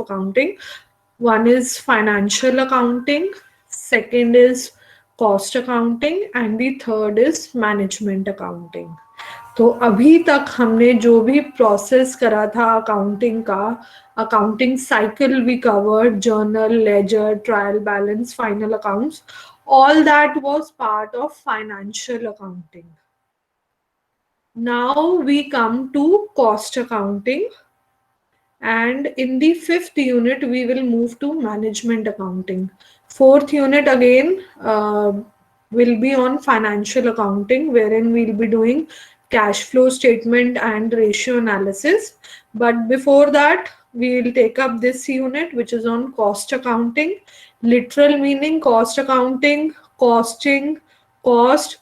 accounting. One is financial accounting, second is cost accounting, and the third is management accounting. तो अभी तक हमने जो भी प्रोसेस करा था अकाउंटिंग का, accounting cycle we covered, journal, ledger, trial balance, final accounts, all that was part of financial accounting. Now we come to cost accounting, and in the fifth unit we will move to management accounting. Fourth unit again will be on financial accounting, wherein we'll be doing cash flow statement and ratio analysis. But before that, we will take up this unit which is on cost accounting. Literal meaning: cost accounting, costing, cost.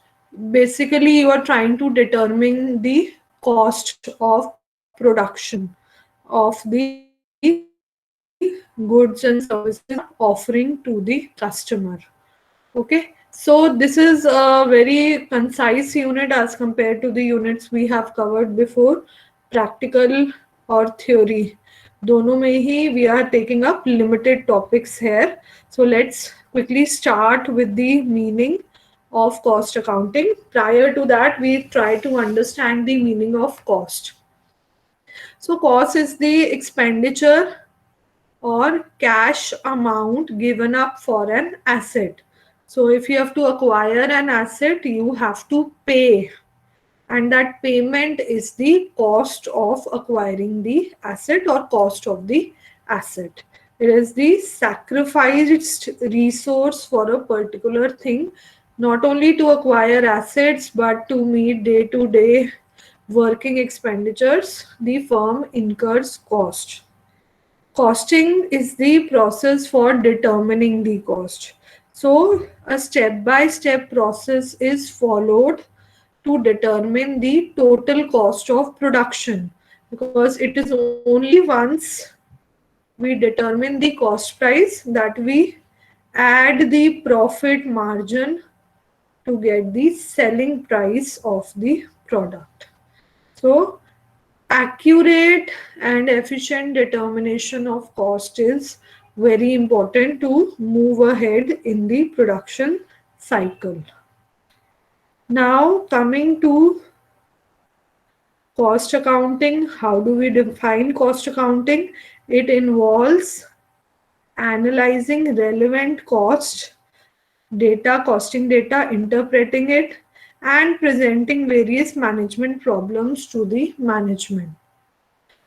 Basically you are trying to determine the cost of production of the goods and services you are offering to the customer. Okay, so this is a very concise unit as compared to the units we have covered before. Practical or theory, दोनों में ही we are taking up limited topics here. So let's quickly start with the meaning of cost accounting. Prior to that, we try to understand the meaning of cost. So cost is the expenditure or cash amount given up for an asset. So if you have to acquire an asset, you have to pay, and that payment is the cost of acquiring the asset or cost of the asset. It is the sacrificed resource for a particular thing, not only to acquire assets but to meet day-to-day working expenditures. The firm incurs cost. Costing is the process for determining the cost. So, a step by step process is followed to determine the total cost of production, because it is only once we determine the cost price that we add the profit margin to get the selling price of the product. So, accurate and efficient determination of cost is very important to move ahead in the production cycle. Now, coming to cost accounting, how do we define cost accounting? It involves analyzing relevant cost data, costing data, interpreting it, and presenting various management problems to the management.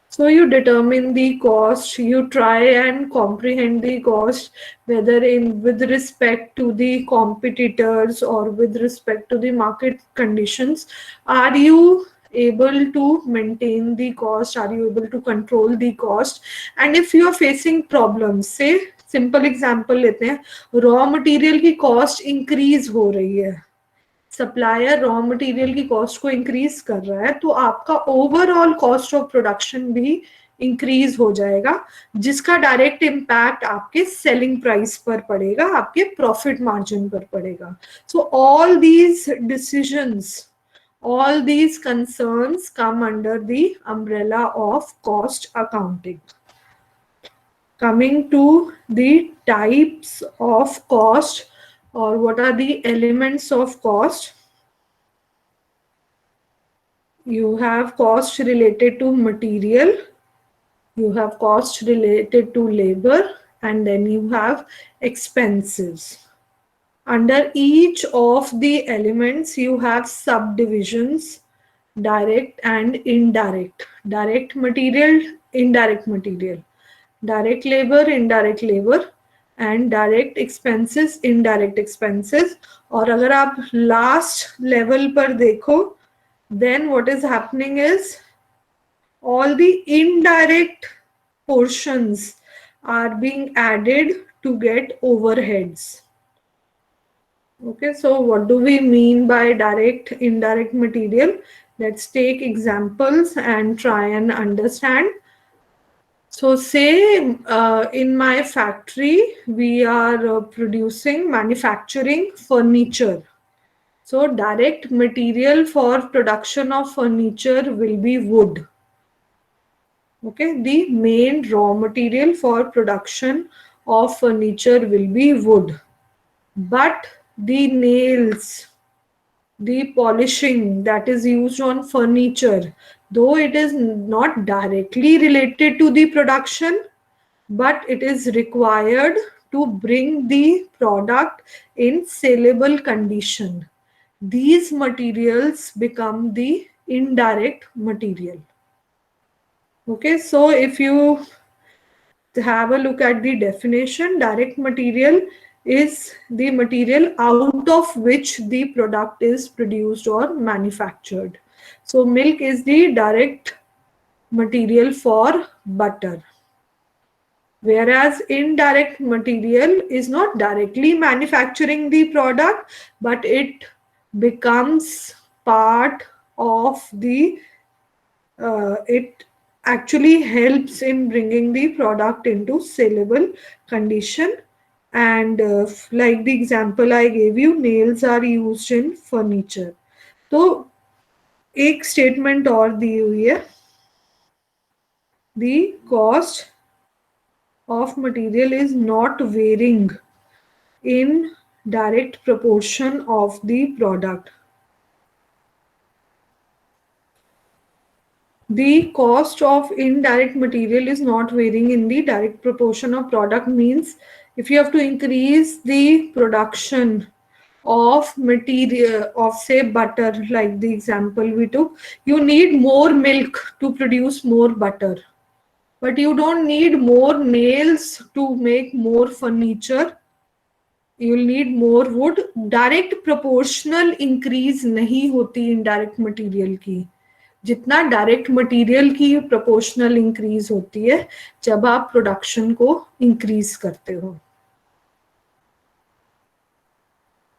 So you determine the cost, you try and comprehend the cost, whether in with respect to the competitors or with respect to the market conditions. Are you able to maintain the cost? Are you able to control the cost? And if you are facing problems, say simple example लेते हैं, raw material की cost increase हो रही है, supplier raw material की cost को increase कर रहा है, तो आपका ओवरऑल कॉस्ट ऑफ प्रोडक्शन भी इंक्रीज हो जाएगा, जिसका डायरेक्ट इम्पैक्ट आपके सेलिंग प्राइस पर पड़ेगा, आपके प्रॉफिट मार्जिन पर पड़ेगा. So all these decisions, all these concerns come under the umbrella of cost accounting. Coming to the types of cost, or what are the elements of cost. You have cost related to material, you have cost related to labor, and then you have expenses. Under each of the elements you have subdivisions: direct and indirect, direct material, indirect material, direct labor, indirect labor, and direct expenses, indirect expenses. और अगर आप last level पर देखो, then what is happening is all the indirect portions are being added to get overheads. Okay, so what do we mean by direct, indirect material? Let's take examples and try and understand. So say in my factory, we are manufacturing furniture. So direct material for production of furniture will be wood. Okay, the main raw material for production of furniture will be wood, but the nails, the polishing that is used on furniture, though it is not directly related to the production, but it is required to bring the product in saleable condition. These materials become the indirect material. Okay, so if you have a look at the definition, direct material is the material out of which the product is produced or manufactured. So milk is the direct material for butter, whereas indirect material is not directly manufacturing the product, but it becomes part of the it actually helps in bringing the product into saleable condition. And like the example I gave you, nails are used in furniture. तो एक statement और दी हुई है, the cost of material is not varying in direct proportion of the product. The cost of indirect material is not varying in the direct proportion of product means if you have to increase the production of material of say butter, like the example we took, you need more milk to produce more butter, but you don't need more nails to make more furniture. You will need more wood. Direct proportional increase नहीं होती indirect material की, जितना direct material की proportional increase होती है जब आप production को इंक्रीज करते हो.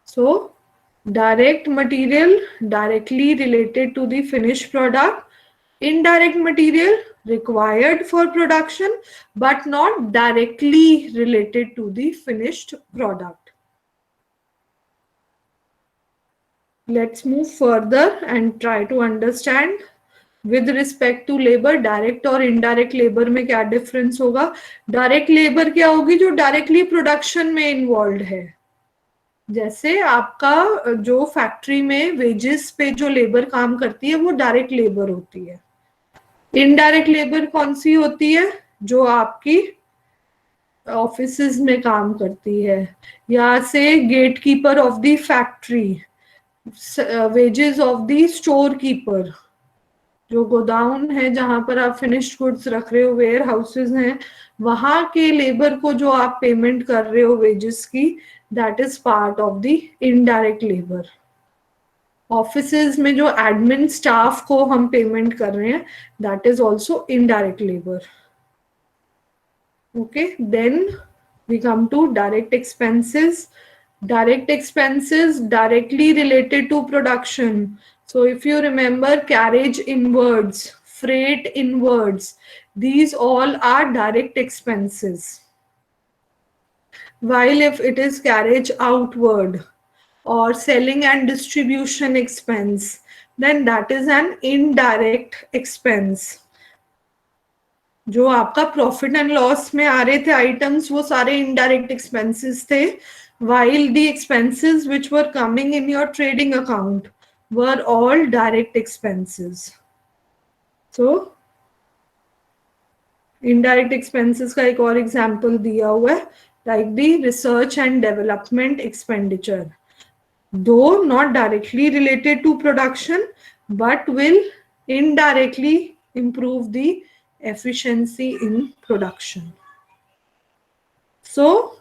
So direct material directly related to the finished product, indirect material required for production but not directly related to the finished product. Let's move further and try to understand with respect to labor, direct और indirect labour में क्या difference होगा. Direct labour क्या होगी, जो directly production में involve है. जैसे आपका जो फैक्ट्री में वेजेस पे जो लेबर काम करती है वो डायरेक्ट लेबर होती है. इनडायरेक्ट लेबर कौन सी होती है, जो आपकी ऑफिसेज में काम करती है, या से gate keeper of the factory, wages of the store keeper, जो गोदाउन है जहां पर आप फिनिश्ड गुड्स रख रहे हो, वेयर हाउसेज हैं, वहां के लेबर को जो आप पेमेंट कर रहे हो वेजेस की, that is part of the indirect labour. Offices में जो एडमिन स्टाफ को हम पेमेंट कर रहे हैं, that is also indirect labour. Okay, then we come to direct expenses. Direct expenses directly related to production. So if you remember, carriage inwards, freight inwards, these all are direct expenses. While if it is carriage outward or selling and distribution expense, then that is an indirect expense. जो आपका profit and loss में आ रहे थे items, वो सारे indirect expenses थे, while the expenses which were coming in your trading account were all direct expenses. So indirect expenses का एक और एग्जाम्पल दिया हुआ है, like the research and development expenditure, though not directly related to production but will indirectly improve the efficiency in production. So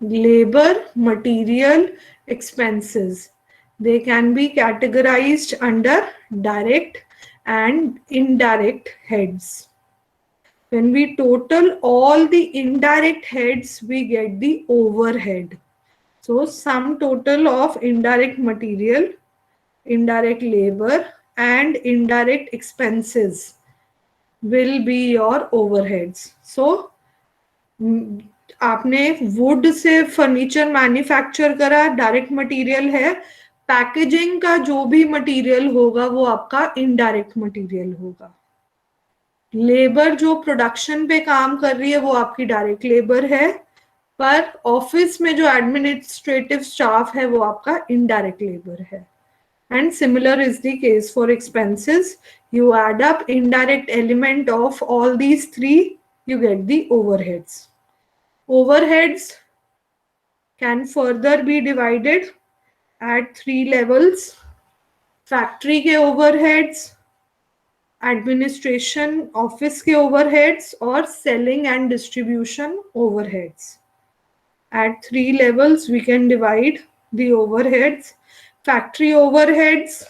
labor material expenses, they can be categorized under direct and indirect heads. When we total all the indirect heads, we get the overhead. So sum total of indirect material, indirect labor and indirect expenses will be your overheads. So आपने would say furniture manufacture करा, direct material है. Packaging का जो भी material होगा वो आपका indirect material होगा. लेबर जो प्रोडक्शन पे काम कर रही है वो आपकी डायरेक्ट लेबर है, पर ऑफिस में जो एडमिनिस्ट्रेटिव स्टाफ है वो आपका इनडायरेक्ट लेबर है. And similar is the case for expenses. You add up indirect element of all these three, you get the overheads. Overheads can further be divided at three levels. Factory के overheads, administration office के overheads और selling and distribution overheads. At three levels we can divide the overheads. Factory overheads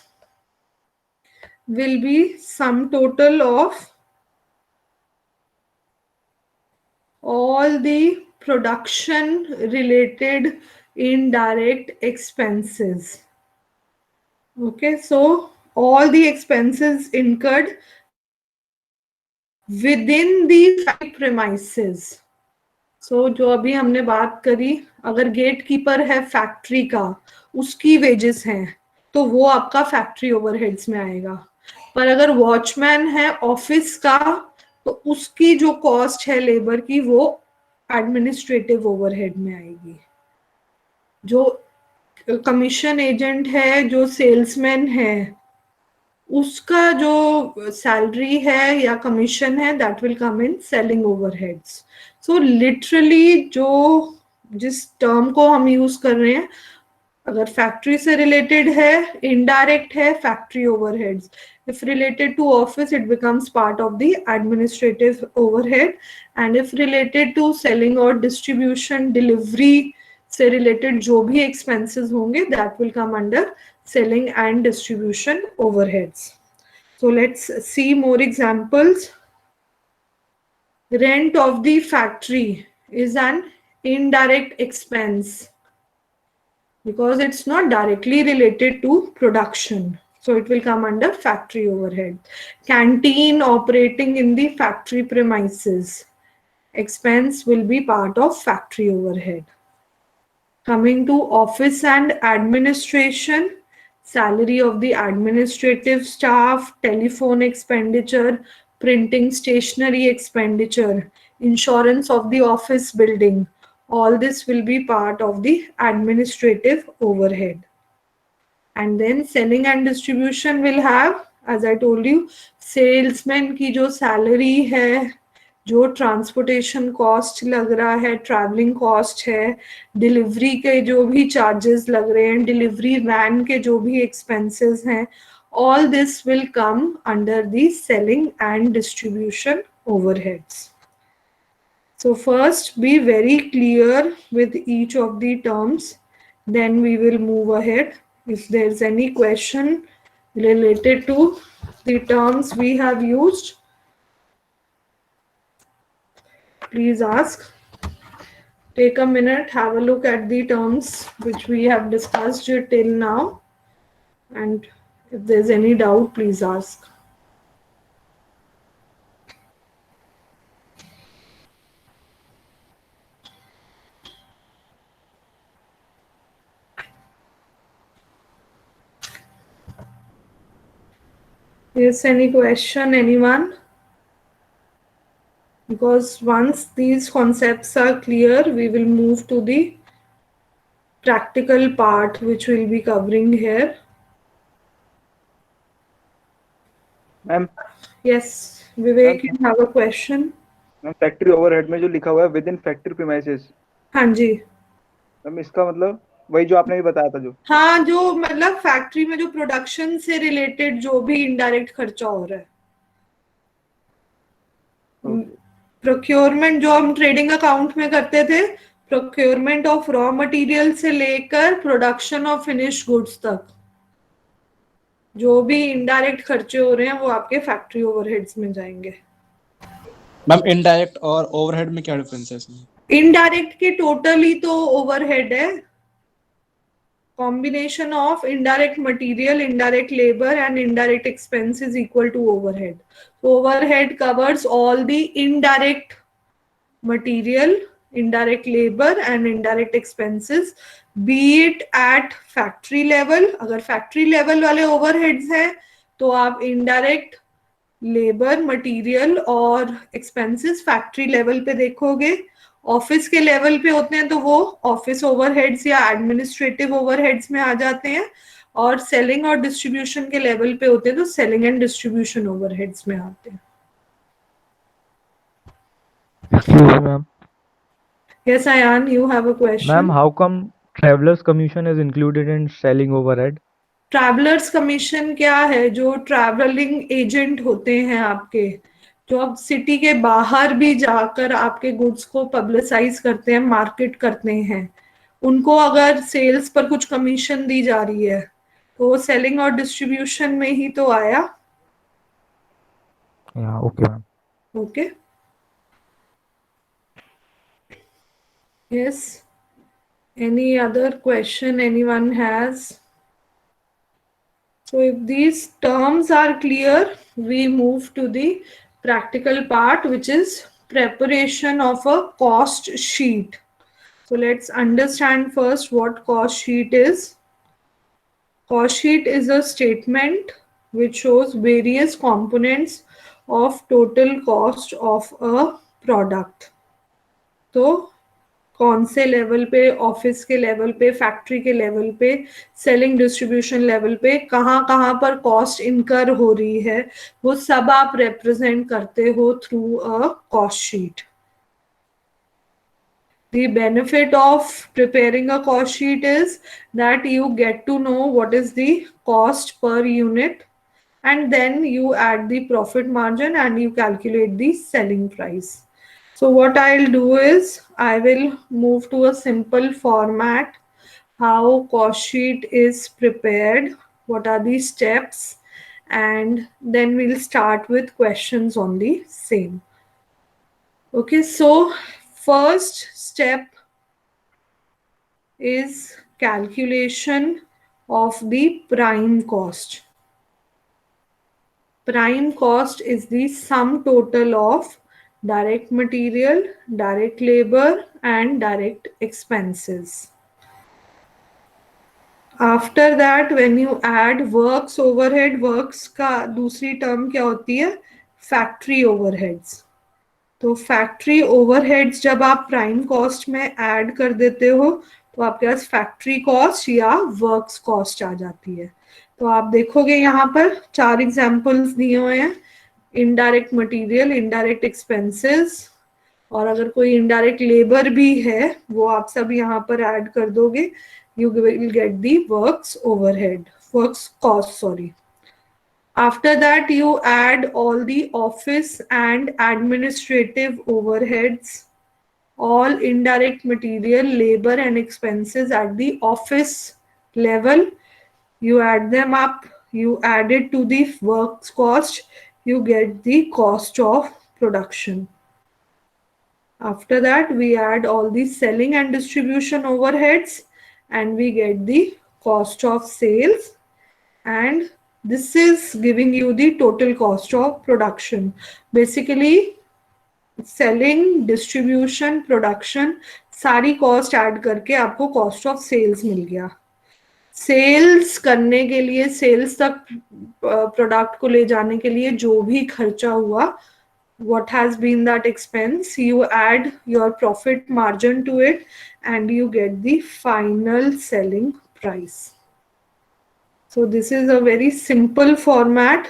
will be sum total of all the production related indirect expenses. Okay, so all the expenses incurred within the factory premises. So जो अभी हमने बात करी, अगर gate keeper है factory का, उसकी wages हैं तो वो आपका फैक्ट्री ओवरहेड्स में आएगा. पर अगर वॉचमैन है ऑफिस का तो उसकी जो कॉस्ट है लेबर की वो एडमिनिस्ट्रेटिव ओवरहेड में आएगी. जो कमीशन एजेंट है, जो सेल्समैन है, उसका जो सैलरी है या कमीशन है that will come in selling overheads. So literally जो जिस टर्म को हम यूज कर रहे हैं, अगर फैक्ट्री से रिलेटेड है इनडायरेक्ट है factory overheads. If related to office, it becomes part of the administrative overhead. And if related to selling or distribution, delivery से related जो भी expenses होंगे, that will come under selling and distribution overheads. So let's see more examples. Rent of the factory is an indirect expense because it's not directly related to production. So it will come under factory overhead. Canteen operating in the factory premises expense will be part of factory overhead. Coming to office and administration, salary of the administrative staff, telephone expenditure, printing stationery expenditure, insurance of the office building, all this will be part of the administrative overhead. And then selling and distribution will have, as I told you, salesman की जो salary है, जो transportation cost लग रहा है, travelling cost है, delivery के जो भी चार्जेस लग रहे हैं, डिलीवरी वैन के जो भी एक्सपेंसेस हैं, all this will come under the selling and distribution overheads. So first be very clear with each of the terms, then we will move ahead. If there's any question related to the terms we have used, please ask. Take a minute, have a look at the terms which we have discussed till now, and if there's any doubt, please ask. Yes, any question, anyone? Because once these concepts are clear, we will move to the practical part which we'll be covering here. Ma'am Yes, Vivek, you have a question? Ma'am factory overhead में जो लिखा हुआ है with in factory premises, हाँ जी. Ma'am इसका मतलब वही जो आपने भी बताया था जो. हाँ, जो मतलब फैक्ट्री में जो प्रोडक्शन से रिलेटेड जो भी इनडायरेक्ट खर्चा हो रहा है. प्रोक्योरमेंट जो हम ट्रेडिंग अकाउंट में करते थे, प्रोक्योरमेंट ऑफ रॉ मटेरियल से लेकर प्रोडक्शन ऑफ फिनिश गुड्स तक जो भी इनडायरेक्ट खर्चे हो रहे हैं वो आपके फैक्ट्री ओवरहेड्स में जाएंगे. मैम इनडायरेक्ट और ओवरहेड में क्या डिफरेंस है इसमें? इनडायरेक्ट के टोटल ही तो ओवरहेड है. Combination of indirect material, indirect labor and indirect expense is equal to overhead. So overhead covers all the indirect material, indirect labor and indirect expenses, be it at factory level. अगर factory level वाले overheads हैं तो आप indirect labour, material और expenses factory level पे देखोगे। Office के level पे होते हैं तो वो ऑफिस ओवरहेड्स या एडमिनिस्ट्रेटिव ओवरहेड्स में आ जाते हैं, और सेलिंग और डिस्ट्रीब्यूशन के लेवल पे होते हैं तो सेलिंग एंड डिस्ट्रीब्यूशन ओवरहेड्स में आते हैं। Excuse me, ma'am. Yes, Ayan, you have a question. Ma'am, how come traveler's commission is included in selling overhead? Travellers commission क्या है? जो ट्रैवलिंग एजेंट होते हैं आपके, जो अब सिटी के बाहर भी जाकर आपके गुड्स को पब्लिसाइज करते हैं, मार्केट करते हैं, उनको अगर सेल्स पर कुछ कमीशन दी जा रही है तो वो सेलिंग और डिस्ट्रीब्यूशन में ही तो आया। Yeah, okay, ma'am. Okay, yes, any other question anyone has? So if these terms are clear, we move to the practical part, which is preparation of a cost sheet. So let's understand first what cost sheet is. Cost sheet is a statement which shows various components of total cost of a product. तो कौन से level पे, office के level पे, factory के level पे, selling distribution level पे कहाँ कहाँ पर कॉस्ट इनकर हो रही है, वो सब आप रिप्रेजेंट करते हो through a cost sheet. The benefit of preparing a cost sheet is that you get to know what is the cost per unit, and then you add the profit margin and you calculate the selling price. So what I'll do is I will move to a simple format, how cost sheet is prepared, what are the steps, and then we'll start with questions on the same. Okay, so first step is calculation of the prime cost. Prime cost is the sum total of direct material, direct labor, and direct expenses. After that, when you add works overhead, works का दूसरी term क्या होती है? Factory overheads. तो factory overheads जब आप prime cost में add कर देते हो तो आपके पास फैक्ट्री कॉस्ट या वर्क्स कॉस्ट आ जाती है। तो आप देखोगे यहाँ पर 4 एग्जांपल्स दिए हुए हैं, इनडायरेक्ट मटेरियल, इनडायरेक्ट एक्सपेंसेस, और अगर कोई इनडायरेक्ट लेबर भी है वो आप सब यहाँ पर ऐड कर दोगे, you will get the works cost, sorry. After that, you add all the office and administrative overheads, all indirect material, labor and expenses at the office level. You add them up, you add it to the works cost, you get the cost of production. After that, we add all the selling and distribution overheads and we get the cost of sales, and this is giving you the total cost of production. Basically, selling, distribution, production सारी cost add करके आपको cost of sales मिल गया। Sales करने के लिए, sales तक product को ले जाने के लिए जो भी खर्चा हुआ, what has been that expense, you add your profit margin to it and you get the final selling price. So this is a very simple format.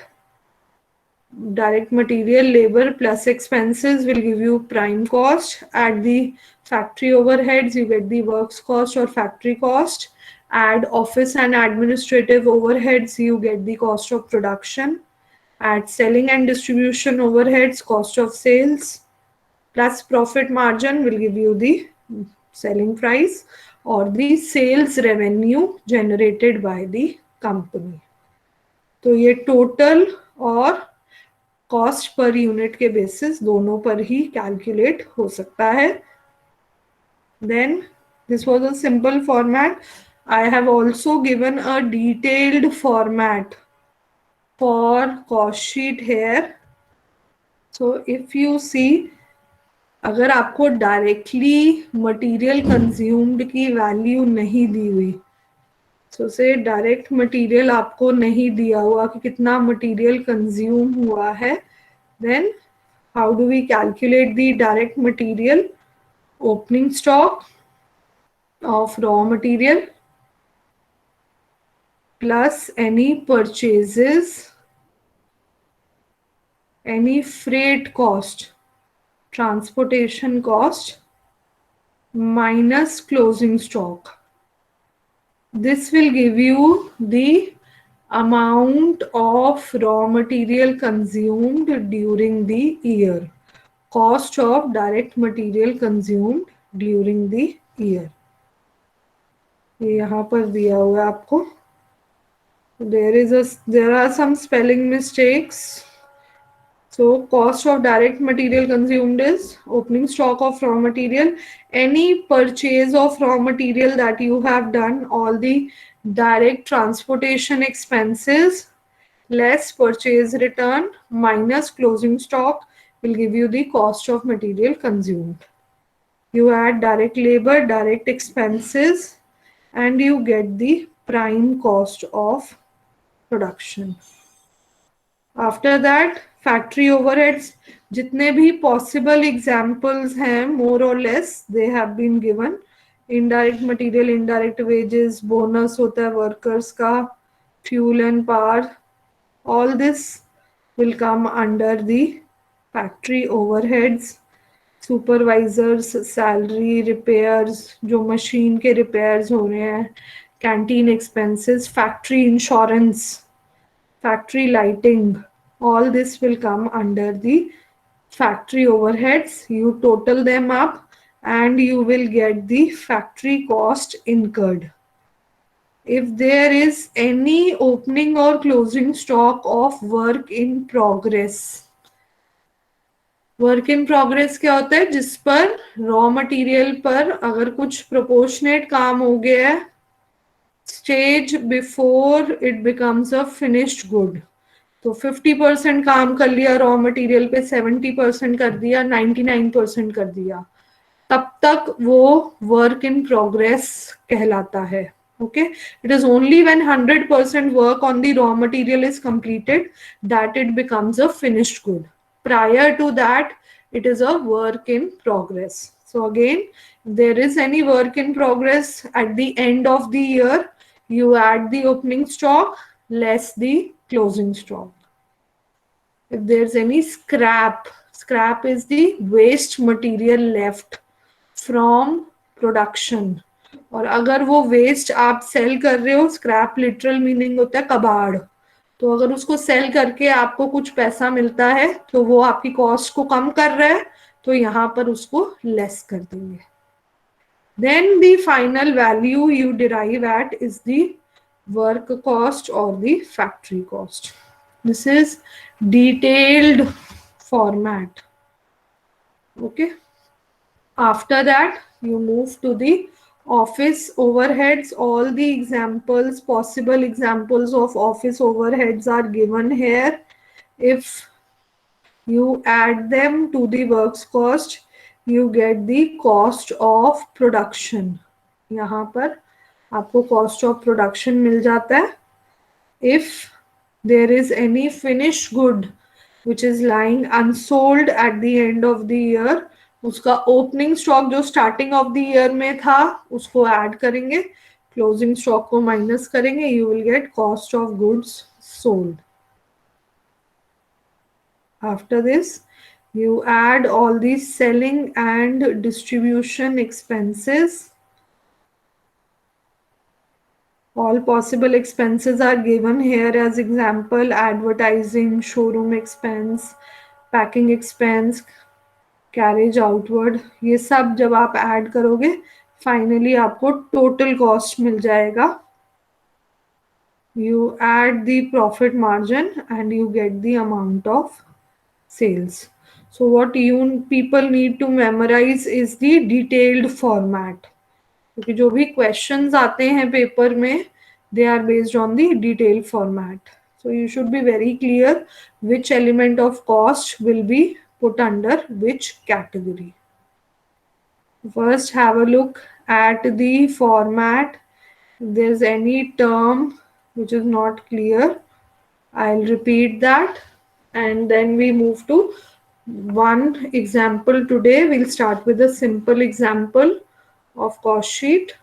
Direct material, labor plus expenses will give you prime cost. Add the factory overheads, you get the works cost or factory cost. Add office and administrative overheads, you get the cost of production. Add selling and distribution overheads, cost of sales, plus profit margin will give you the selling price or the sales revenue generated by the company. तो ये total और cost per unit के basis दोनों पर ही calculate हो सकता है। Then this was a simple format. I have also given a detailed format for cost sheet here. So if you see, अगर आपको डायरेक्टली मटेरियल कंज्यूम्ड की वैल्यू नहीं दी हुई, सो से डायरेक्ट मटेरियल आपको नहीं दिया हुआ कि कितना मटेरियल कंज्यूम हुआ है, then how do we calculate the direct material? Opening stock of raw material plus any purchases, any freight cost, transportation cost minus closing stock. This will give you the amount of raw material consumed during the year. Cost of direct material consumed during the year. ये यहाँ पर दिया हुआ है आपको. There are some spelling mistakes. So cost of direct material consumed is opening stock of raw material, any purchase of raw material that you have done, all the direct transportation expenses less purchase return minus closing stock will give you the cost of material consumed. You add direct labor, direct expenses, and you get the prime cost of production. After that, factory overheads, जितने भी possible examples हैं, more or less they have been given. Indirect material, indirect wages, bonus होता है workers का, fuel and power, all this will come under the factory overheads. Supervisors salary, repairs, जो machine के repairs हो रहे हैं, canteen expenses, factory insurance, factory lighting, all this will come under the factory overheads. You total them up and you will get the factory cost incurred. If there is any opening or closing stock of work in progress, work in progress क्या होता है? जिस पर raw material पर अगर कुछ proportionate काम हो गया है stage before it becomes a finished good, तो 50% काम कर लिया रॉ मटेरियल पे, 70% कर दिया, 99% कर दिया, तब तक वो वर्क इन प्रोग्रेस कहलाता है. Okay, it is only when 100% work on the raw material is completed that it becomes a finished good. Prior to that, it is a work in progress. So again, if there is any work in progress at the end of the year, you add the opening stock less the closing stock. If there's any scrap, scrap is the waste material left from production. और अगर वो waste आप cell कर रहे हो, scrap literal meaning होता है कबाड़, तो अगर उसको सेल करके आपको कुछ पैसा मिलता है तो वो आपकी कॉस्ट को कम कर रहा है, तो यहाँ पर उसको लेस कर देंगे. Then the final value you derive at is the work cost or the factory cost. This is detailed format. Okay. After that, you move to the office overheads. All the examples, possible examples of office overheads are given here. If you add them to the works cost, you get the cost of production. यहाँ पर आपको cost of production मिल जाता है. If there is any finished good which is lying unsold at the end of the year, उसका opening stock जो starting of the year में था उसको ऐड करेंगे, क्लोजिंग स्टॉक को माइनस करेंगे, you will get cost of goods sold. After this you add all these selling and distribution expenses. All possible expenses are given here as example: advertising, showroom expense, packing expense, carriage outward. ये सब जब आप add करोगे finally आपको total cost मिल जाएगा. You add the profit margin and you get the amount of sales. So what you people need to memorize is the detailed format. क्योंकि जो भी questions आते हैं पेपर में they are based on the detailed format. So you should be very clear which element of cost will be put under which category. First have a look at the format If there's any term which is not clear, I'll repeat that, and then we move to one example today. We'll start with a simple example of cost sheet.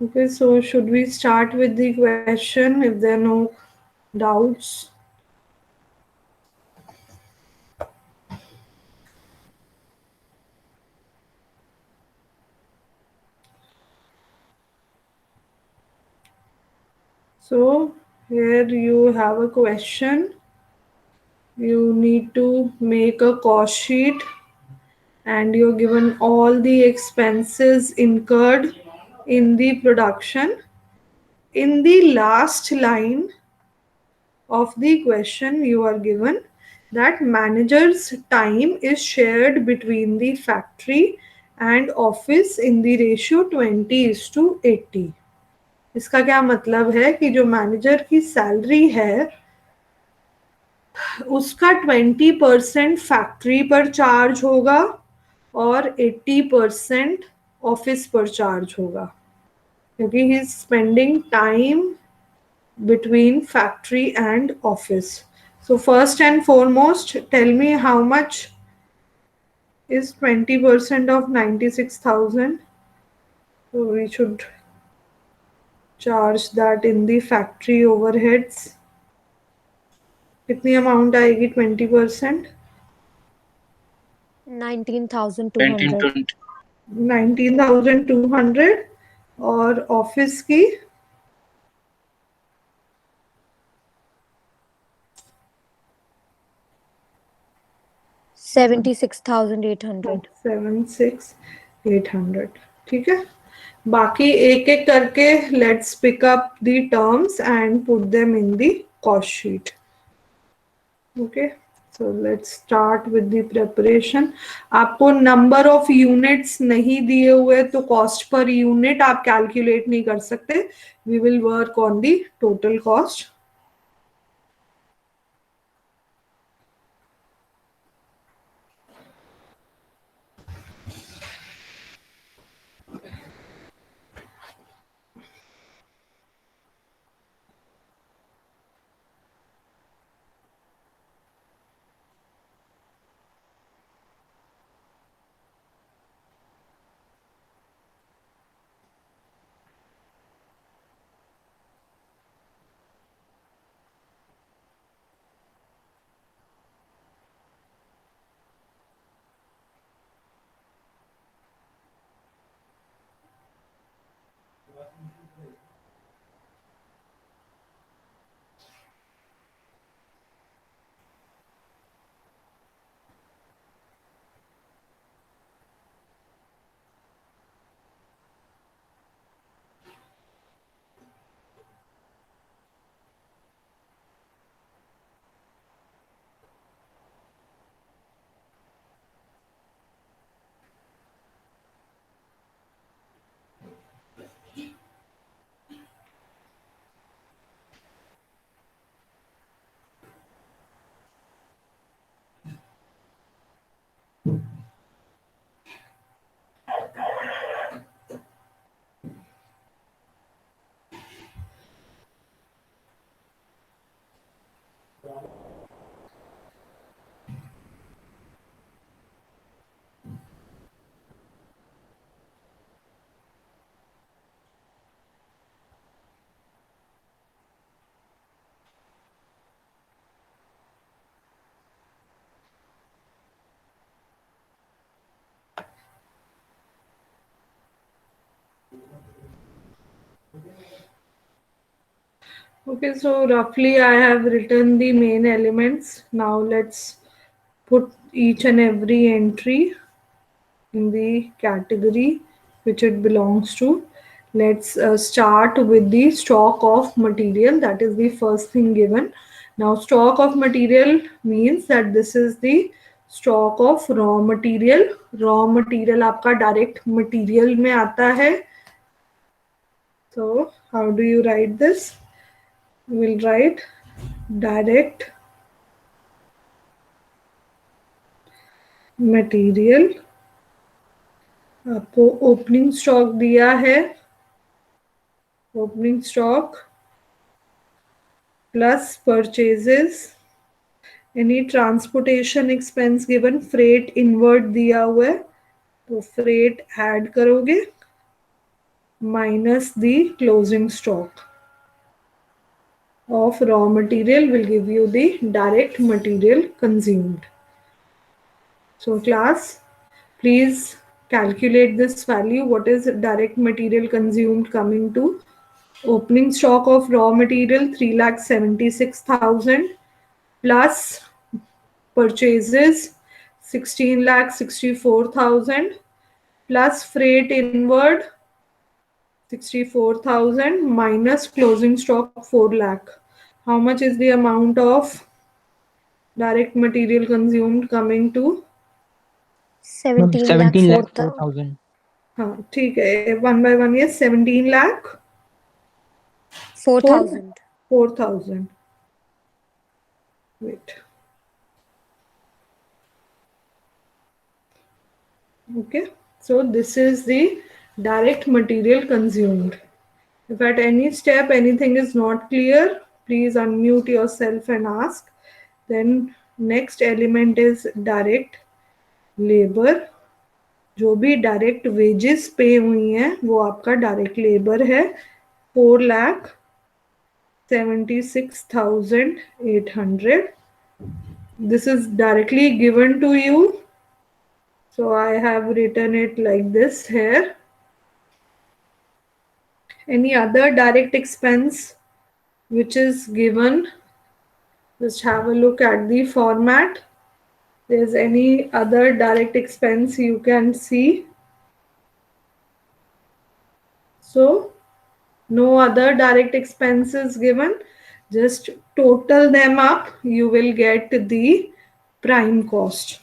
Okay, so should we start with the question if there are no doubts? So here you have a question. You need to make a cost sheet and you're given all the expenses incurred in the production. In the last line of the question, you are given that manager's time is shared between the factory and office in the ratio 20:80. इसका क्या मतलब है कि जो manager की salary है उसका 20% factory पर चार्ज होगा और 80% ऑफिस पर चार्ज होगा, क्योंकि he is spending time between factory and office. So first and foremost, tell me how much is 20% of 96,000. So we should charge that in the factory overheads. कितनी amount आएगी 20%? 19,200. 19,200 और office की 76,800. 76,800. ठीक है, बाकी एक एक करके let's pick up the terms and put them in the cost sheet. Okay, so let's start with the preparation. आपको नंबर ऑफ यूनिट्स नहीं दिए हुए तो कॉस्ट पर यूनिट आप कैलकुलेट नहीं कर सकते. We will work on the total cost. Okay, so roughly I have written the main elements. Now let's put each and every entry in the category which it belongs to. Let's start with the stock of material. That is the first thing given. Now stock of material means that this is the stock of raw material. Raw material आपका direct material में आता है. So how do you write this? We'll write direct material. आपको opening stock दिया है, opening stock plus purchases, any transportation expense given, freight inward दिया हुआ है तो फ्रेट ऐड करोगे minus the closing stock of raw material will give you the direct material consumed. So class, please calculate this value. What is direct material consumed coming to? Opening stock of raw material 3,76,000 plus purchases 16,64,000 plus freight inward 64,000 minus closing stock 4 lakh. How much is the amount of direct material consumed coming to? 17 lakh 17 lakh 4,000. 4,000. हाँ ठीक है, 1 by 1 yes, 17 lakh 4,000. 4,000. Wait. Okay, so this is the direct material consumed. If at any step anything is not clear, please unmute yourself and ask. Then next element is direct labor. जो भी direct wages पे हुई हैं वो आपका direct labour है. 4,76,800. This is directly given to you, so I have written it like this here. Any other direct expense which is given, just have a look at the format. There's any other direct expense you can see? So no other direct expenses given, just total them up, you will get the prime cost.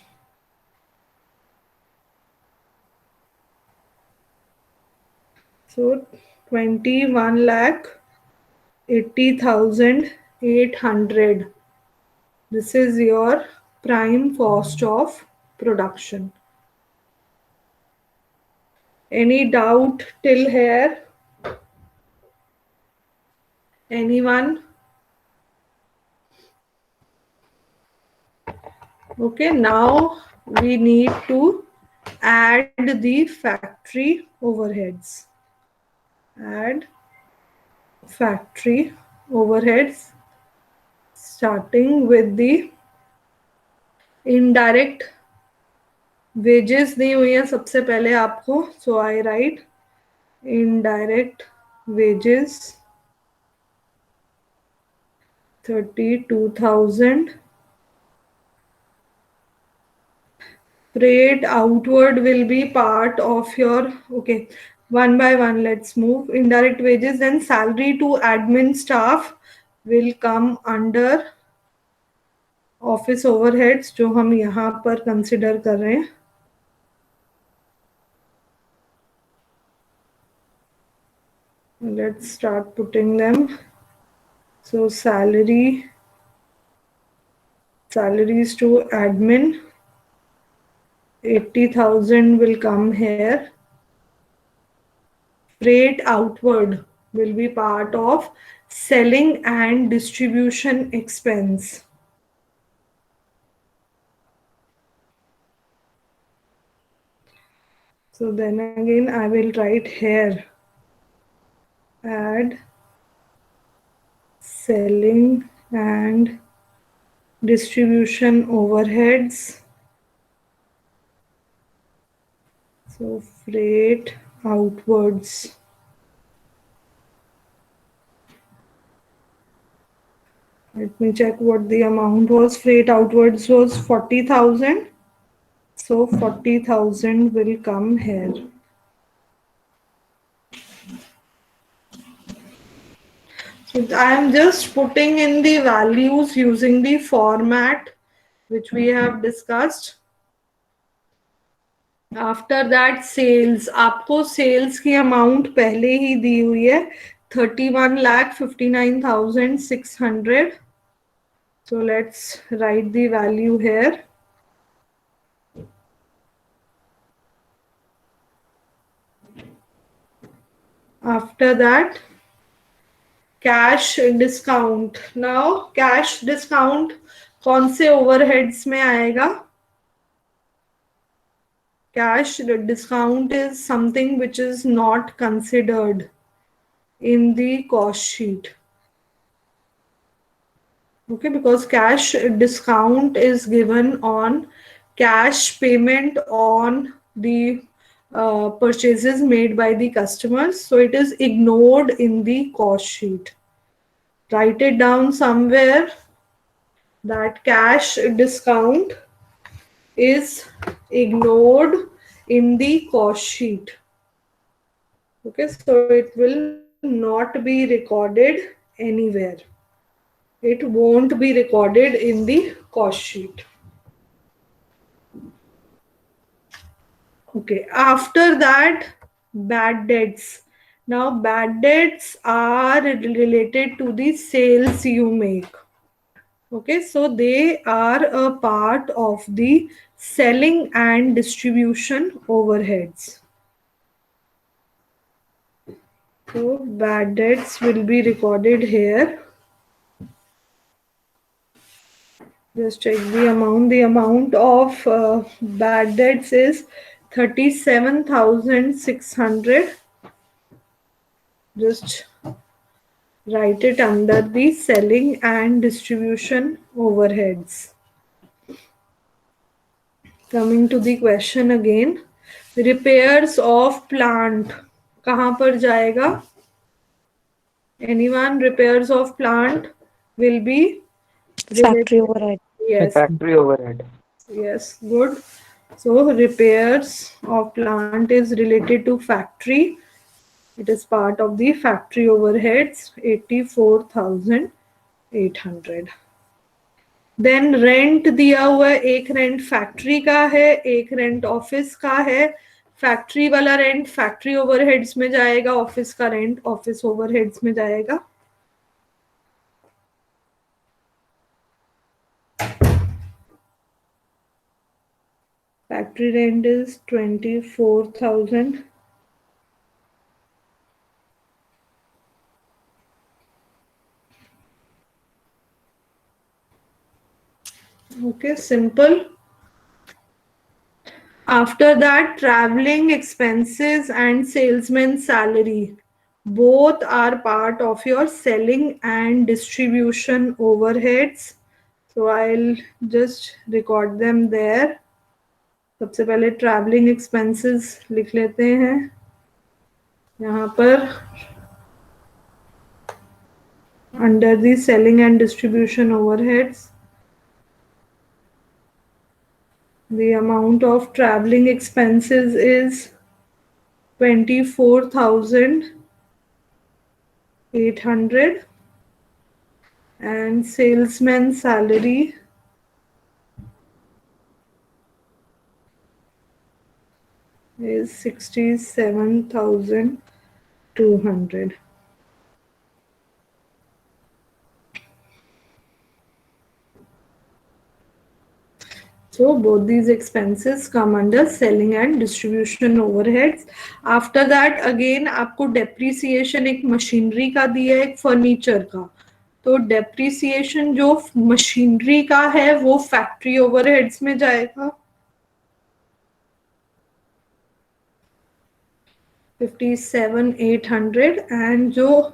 So 21,80,800. This is your prime cost of production. Any doubt till here? Anyone? Okay, now we need to add the factory overheads. Add factory overheads starting with the indirect wages दी हुई है सबसे पहले आपको. So I write indirect wages 32,000. Freight outward will be part of your, okay, one by one let's move. Indirect wages, then salary to admin staff will come under office overheads जो हम यहाँ पर consider कर रहे हैं. Let's start putting them. So salaries to admin 80,000 will come here. Freight outward will be part of selling and distribution expense. So then again I will write here add selling and distribution overheads. So freight outwards. Let me check what the amount was. Freight outwards was 40,000. So 40,000 will come here. So I am just putting in the values using the format which we have discussed. After that sales, आपको sales की amount पहले ही दी हुई है 31,59,600. So let's write the value here. After that, cash discount. Now cash discount कौन से overheads में आएगा? Cash discount is something which is not considered in the cost sheet. Okay, because cash discount is given on cash payment on the purchases made by the customers. So it is ignored in the cost sheet. Write it down somewhere that cash discount is ignored in the cost sheet. Okay, so it will not be recorded anywhere. It won't be recorded in the cost sheet. Okay, after that, bad debts. Now bad debts are related to the sales you make. Okay, so they are a part of the selling and distribution overheads. So bad debts will be recorded here. Just check the amount. The amount of bad debts is 37,600. Just write it under the selling and distribution overheads. Coming to the question again, repairs of plant कहाँ पर जाएगा? Anyone? Repairs of plant will be Factory overhead. Yes. Factory overhead. Yes, good. So repairs of plant is related to factory. It is part of the factory overheads, 84,800. Then rent दिया हुआ है, एक rent factory का है, एक rent office का है. Factory वाला रेंट फैक्ट्री ओवरहेड्स में जाएगा, ऑफिस का रेंट ऑफिस ओवरहेड्स में जाएगा. Factory rent is 24,000. Okay, simple. After that, traveling expenses and salesman salary both are part of your selling and distribution overheads. So I'll just record them there. सबसे पहले traveling expenses लिख लेते हैं यहाँ पर under the selling and distribution overheads. The amount of traveling expenses is 24,800 and salesman salary is 67,200. So both these expenses come under selling and distribution overheads. After that again आपको depreciation एक machinery का दिया है, एक furniture का. तो depreciation जो machinery का है वो फैक्ट्री ओवरहेड्स में जाएगा, 57,800. एंड जो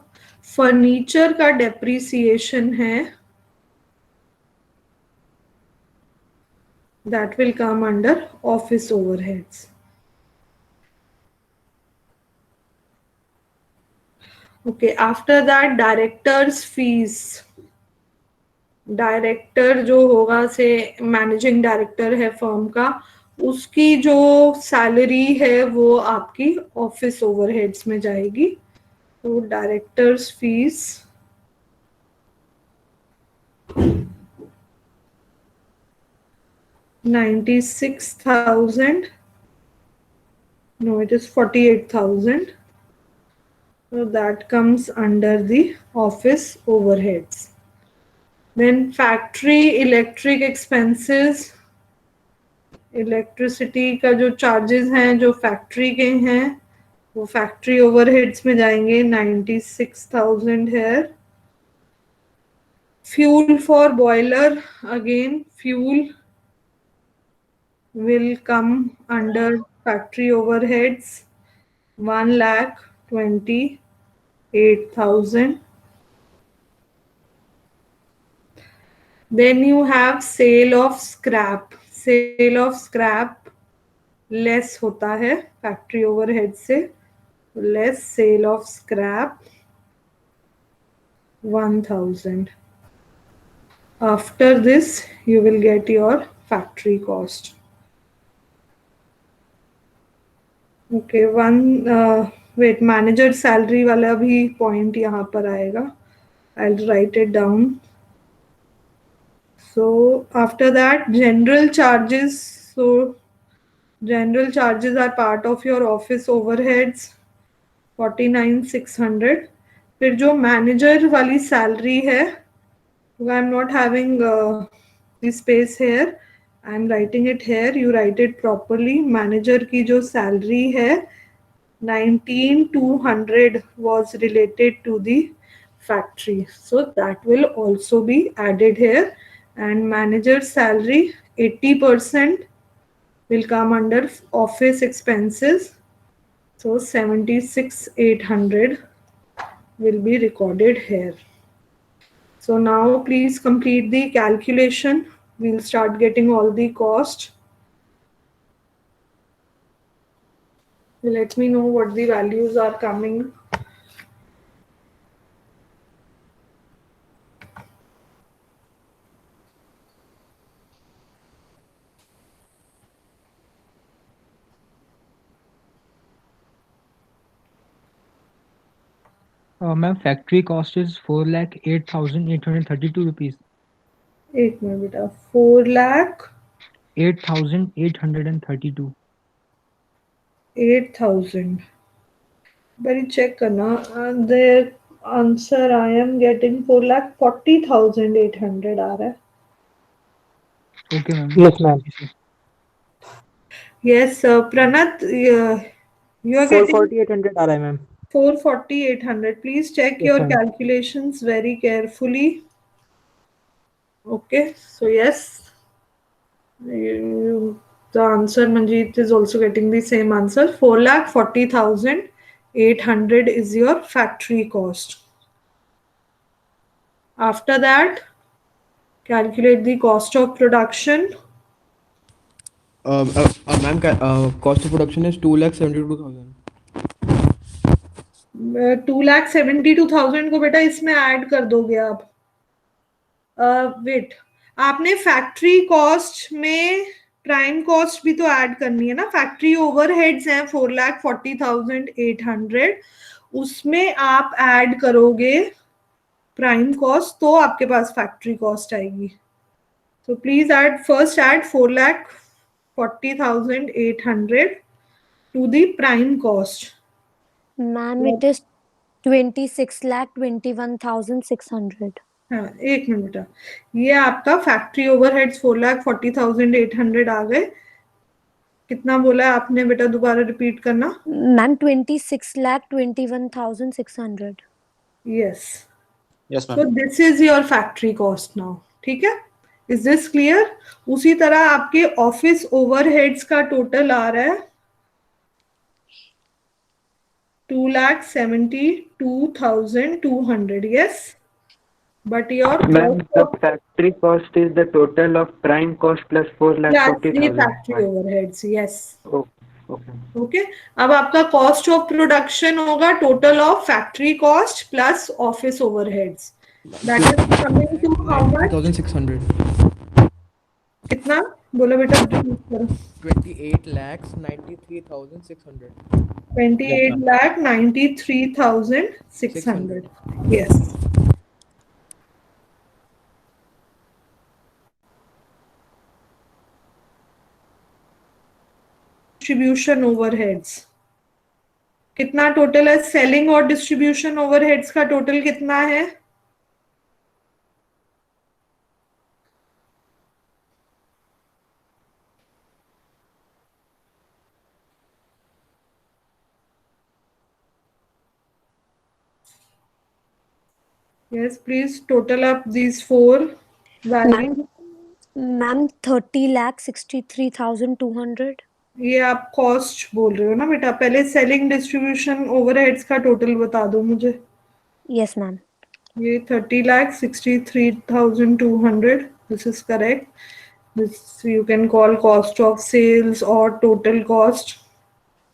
फर्नीचर का depreciation है that will come under office overheads. Okay, after that directors fees. Director जो होगा, से मैनेजिंग डायरेक्टर है फर्म का, उसकी जो सैलरी है वो आपकी ऑफिस ओवरहेड्स में जाएगी. तो directors fees 96,000. No, it is 48,000. So that comes under the office overheads. Then factory electric expenses, electricity का जो चार्जेस हैं जो फैक्ट्री के हैं वो फैक्ट्री ओवरहेड्स में जाएंगे. 96,000 है. Fuel for boiler, again fuel will come under factory overheads. 1,28,000. Then you have sale of scrap. Sale of scrap less होता है factory overhead से. Less sale of scrap 1,000. After this you will get your factory cost. Okay, wait, manager salary वाला भी point यहाँ पर आएगा. I'll write it down. So after that, general charges. So general charges are part of your office overheads. 49,600. फिर जो manager वाली salary है, I'm not having the space here. I'm writing it here. You write it properly. Manager की जो salary है 19,200 was related to the factory. So that will also be added here. And manager's salary 80% will come under office expenses. So 76,800 will be recorded here. So now please complete the calculation. We'll start getting all the cost. Let me know what the values are coming. Ma'am, factory cost is 4,08,832 rupees. एक minute बेटा. 4,08,832. 8,832. 8,000. Very check करना. The answer I am getting 4,40,800 आ रहा है. Okay, ma'am. Yes, ma'am. Yes, Pranat, you are getting 44800 आ रहा है ma'am. 440,800. Please check Yes, your ma'am. calculations very carefully. Okay, so yes, the answer, Manjeet is also getting the same answer. 4,40,800 is your factory cost. After that, calculate the cost of production. Ma'am, cost of production is 2,72,000. 2,72,000 को बेटा इसमें add कर दोगे आप. Wait, आपने factory cost में prime cost भी तो ऐड करनी है ना. फैक्ट्री ओवरहेड्स हैं 4,40,800. उसमें आप ऐड करोगे प्राइम कॉस्ट तो आपके पास फैक्ट्री कॉस्ट आएगी. So please first add 4,40,800 to the prime cost. Ma'am, it is 26,21,600. हाँ, एक मिनट बेटा. ये आपका फैक्ट्री ओवरहेड्स 4,40,800 आ गए. कितना बोला है आपने बेटा, दोबारा रिपीट करना. Ma'am, 26,21,600. Yes. Yes, So ma'am. this is your factory cost now. ठीक है? Is this clear? उसी तरह आपके ऑफिस ओवरहेड्स का टोटल आ रहा है 2,72,200. Yes, but your Ma'am, the factory cost is the total of prime cost plus plus the 4,40,000. factory overheads. Yes. Oh, okay. Okay. अब आपका कॉस्ट ऑफ प्रोडक्शन होगा total of factory cost plus office overheads. That is coming to how much? 2,600. कितना बोलो बेटा, repeat करो. 28,93,600. 28,93,600. Yes. Distribution overheads कितना total है? Selling और डिस्ट्रीब्यूशन ओवरहेड्स का टोटल कितना है? Yes, please total up these four values. Ma'am, 30,63,200. ये आप कॉस्ट बोल रहे हो ना बेटा? पहले सेलिंग डिस्ट्रीब्यूशन ओवरहेड्स का टोटल बता दो मुझे। Yes, ma'am. ये 30,63,200. This is correct. This you can call cost of sales or total cost.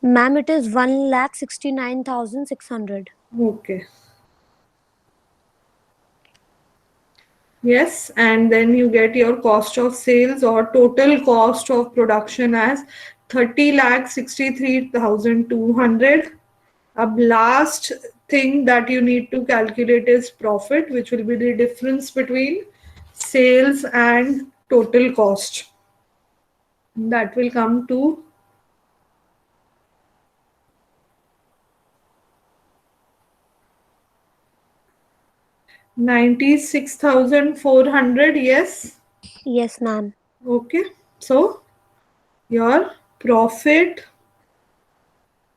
Ma'am, it is 1,69,600. Okay. Yes, and then you get your cost of sales or total cost of production as 30,63,200. Ab last thing that you need to calculate is profit, which will be the difference between sales and total cost. That will come to 96,400. Yes. Yes, ma'am. Okay. So your profit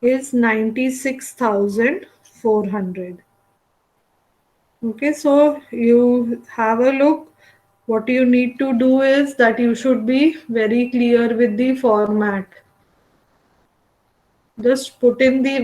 is 96,400. Okay, so you have a look. What you need to do is that you should be very clear with the format. Just put in the